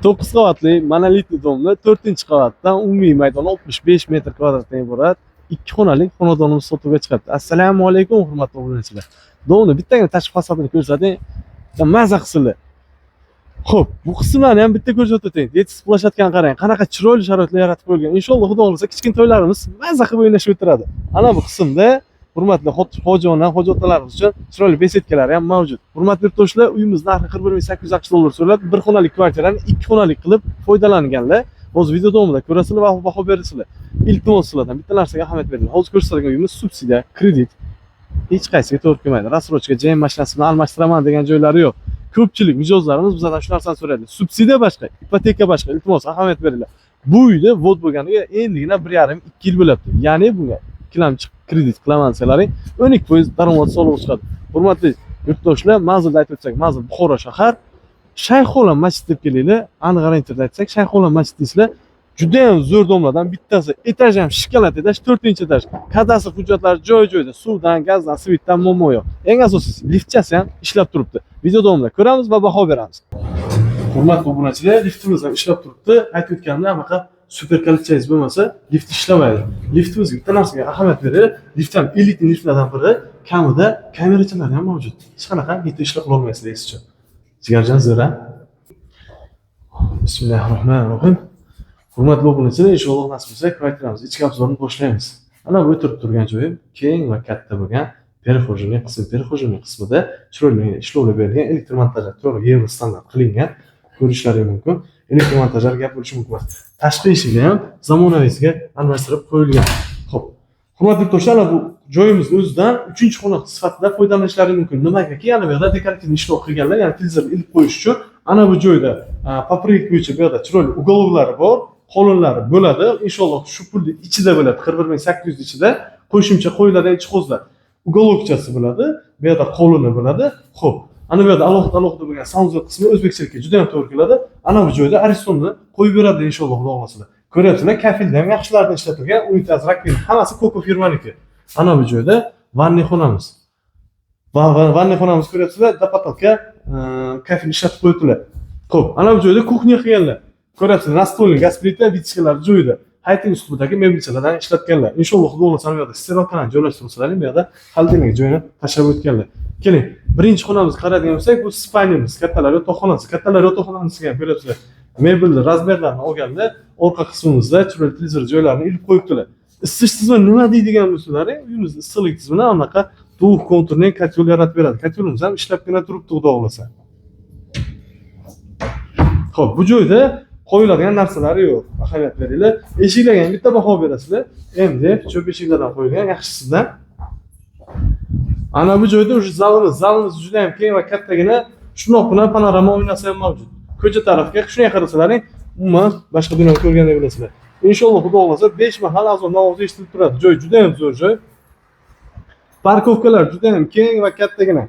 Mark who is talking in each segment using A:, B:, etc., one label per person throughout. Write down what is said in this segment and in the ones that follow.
A: 9 qavatli monolitli domni 4-qavatdan umumiy maydoni 65 metr kvadratdan iborat 2 xonalik xonadonimiz sotuvga chiqadi. Assalomu alaykum hurmatli obunachilar. Domni bittagina tashqi fasadini ko'rsating, maza qilsinlar. Xo'p, bu qismlarni ham bitta ko'rsatib o'taylik. Yetis plashadkani qarang, qanaqa chiroyli sharoitlar yaratib qo'yilgan. Inshaalloh xudo xolasa kichkina to'ylarimiz maza qilib o'ynashib o'tiradi. Ana bu qismda hurmatli hojiona, hojotalarimiz uchun chiroyli besetkalar ham mavjud. Hurmatli yurtdoshlar, uyimiz narxi 41.860 dollar so'raladi. 1 xonalik kvartirani 2 xonalik qilib foydalanganlar. Hozir video davomida ko'rasizlar va baho berasizlar. Iltimos sizlardan bitta narsaga ahamiyat beringlar. Hozir ko'rsatilgan uyimiz subsidiya, kredit hech qaysiga to'g'ri kelmaydi. Rassrochka jam mashinasini almashtiraman degan joylari yo'q. Ko'pchilik mijozlarimiz bizdan shu narsani so'raydi. Subsidiya boshqa, ipoteka boshqa. Iltimos ahamiyat beringlar. Bu uyda vod bo'lganiga endigina 1,5-2 yil bo'libdi. Ya'ni bunga ikkilamchi kredit qilaman desalaring 12% daromad solig'i chiqadi. Hurmatli yurtdoshlar, manzilni aytib o'tsak, manzil Buxoro shahar. Shayxola masjid deb kelinglar. Aniq orientirda aytsak, Shayxola masjid deysizlar. Juda ham zo'r domlardan bittasi. Etaj ham shikolat etaj, 4-etaj. Kadastr hujjatlari joy-joyida, suvdan, gazdan, svitdan muammo yo'q. Eng asosiysi, liftchasi ham ishlab turibdi. Video davomida ko'ramiz va baho beramiz. Hurmatli obunachilar, liftimiz ham ishlab turibdi. Aytib o'tganimdek, anaqa super kolleksiyasiz bo'lmasa, lift ishlamaydi. Liftimizga bitta narsaga ahamiyat berib, lift ham elitli liftlardan biri, kamida kamerachalar ham mavjud. Hech qanaqa bitta ishlab qila olmaysizlar esingizcha. Jigarjon zo'ra. Bismillahirrohmanirrohim. Hurmatli obunachilar, inshaalloh nasib bo'lsa, kvartiramiz ichki obzorini boshlaymiz. Ana bu o'tirib turgan joyi keng va katta bo'lgan perxojinli qism. Perxojinli qismida chiroyli ishlovlar berilgan, elektr montajlar to'g'ri Euro standart qilingan. Ko'rishlaringiz mumkin. Elektr montajlar gap bo'lishi mumkin emas. Tashqi eshikni ham zamonaviysiga almashtirib qo'yilgan. Xo'p. Hurmatli yurtdoshlar, bu joyimiz o'zidan 3-xona sifatida foydalanishlari mumkin. Nimagaki, yana bu yerda dekorativ ishlov qilganlar, ya'ni televizor ilib qo'yish uchun ana bu joyda paprika bo'yicha bu yerda chiroyli ugolovlari bor. Qo'linlari bo'ladi. Inshaalloh shu pulni ichida bo'ladi. 41.800 ichida qo'shimcha qo'yiladigan jihozlar. Ugolovchasi bo'ladi. Bu yerda qo'lini bo'ladi. Xo'p. Ana bu yerda alohida bo'lgan saunzor qismi o'zbekchilikka juda ham to'g'ri keladi. Ana bu joyda aristonni qo'yib beradi inshaalloh xudo xohlasa. Ko'ryapsizlar, kafilda ham yaxshilardan ishlatilgan unitaz rakvin hammasi Coco firmaniki. Ana bu joyda vanniy xonamiz. Vanniy xonamiz ko'ryapsizlar, dapatalka kafil ishlatib qo'yibdilar. Xo'p, ana bu joyda kuxnya qilganlar. Ko'ryapsizlar, nastolni gaz plita, vitskalar joyida. Hayting ustidagi mebelchalardan ishlatganlar. Inshaalloh xudo xolasa bu yerda sterolkani joylashtirsalar, bu yerda xaltinaga joyini tashlab o'tganlar. Keling, birinchi xonamizga qaraydigan bo'lsak, bu spaynerimiz, kattalar yotoqxonasi. Kattalar yotoqxonasiga ham ko'ryapsizlar. Mebelni, razmerlarni olganlar, orqa qismimizda chiroyli televizor joylarini ilib qo'yibdilar. Isitish tizimi nima deydigan bo'lsalar, uyimizning issiqlik tizimini anaqa to'q konturli kotyol yaratib beradi. Kotyolimiz ham ishlabgina turibdi xudo xolasa. Xo'p, bu joyda qo'yiladigan narsalari yo'q. Ahamiyat beringlar. Eshiklarga ham bitta baho berasizlar. Endi cho'p eshiklardan qo'yilgan yaxshisidan. Ana bu joyda o'sha zalimiz juda ham keng va kattagina, shundoq bilan panorama oynasi ham mavjud. Ko'cha tarafga shunday qarasalaring, umuman boshqa binoni ko'rgandek bo'lasizlar. Inshaalloh xudo xolasa 5 mahal azon ovozi eshitilib turadi. Joy juda ham zo'r joy. Parkovkalar juda ham keng va kattagina.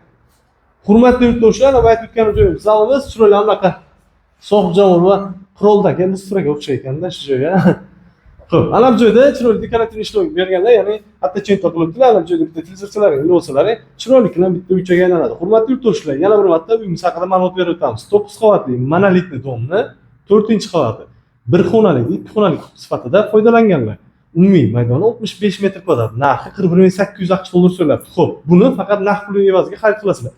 A: Hurmatli yurtdoshlar, aytib o'tgan joyimiz zalimiz chiroyli anaqa sohibjamol va qiroldagi lustraga o'xshayganda shu joyga. Xo'p, ana bu joyda chiroyli dekorativ ishlov berganlar, ya'ni hatto chento qilibdilar, ana bu joyda bitta televizorchilarga ilib olsalar, chiroyli bilan bitta uychaga aylanadi. Hurmatli yurtdoshlar, yana bir marta uyimiz haqida ma'lumot berib o'tamiz. 9 qavatli monolitli domni 4-qavati 1 xonalik, 2 xonalik sifatida foydalanganlar. Umumiy maydoni 65 metr kvadrat, narxi 41.860 dollar so'raladi. Xo'p, buni faqat naqd pul evaziga xarid qilasizlar.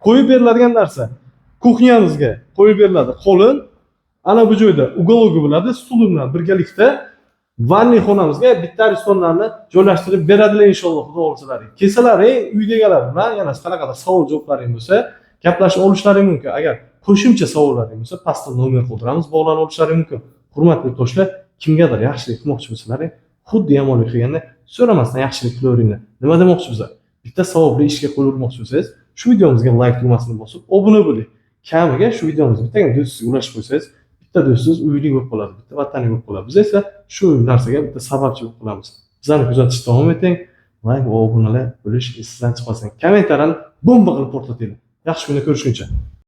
A: Qo'yib beriladigan narsa kuxnyamizga qo'yib beriladi qo'lin. Ana bu joyda ugologi bo'ladi, stuli bilan birgalikda vanniy xonamizga bitta aristonlarni joylashtirib beradilar inshaalloh xudo xolasa. Kesalaring uyda egalar bilan yana qanaqadir savol javoblari bo'lsa, gaplashib olishlaring mumkin. Agar qo'shimcha savollaring bo'lsa, pastda nomer qoldiramiz, bog'lanib olishlaring mumkin. Hurmatli yurtdoshlar, kimgadir yaxshilik qilmoqchi bo'lsalaring, xuddi yomonlik qilganda so'ramasdan yaxshilik qilaveringlar. Nima demoqchi bizlar? Bitta savobli ishga qo'l urmoqchi bo'lsangiz, shu videomizga like tugmasini bosib, obuna bo'ling. Kamiga shu videomizni bittagina do'stingizga ulashib qo'ysangiz, bitta do'stingiz uyli bo'lib qoladi, bitta vatani bo'lib qoladi. Biz esa shu narsaga bitta sababchi bo'lib qolamiz. Bizlarni kuzatishda davom eting. Like va obunalar bo'lish esingizdan chiqmasin. Kommentarlarni bomba qilib portlatinglar. Yaxshi kunda ko'rishguncha.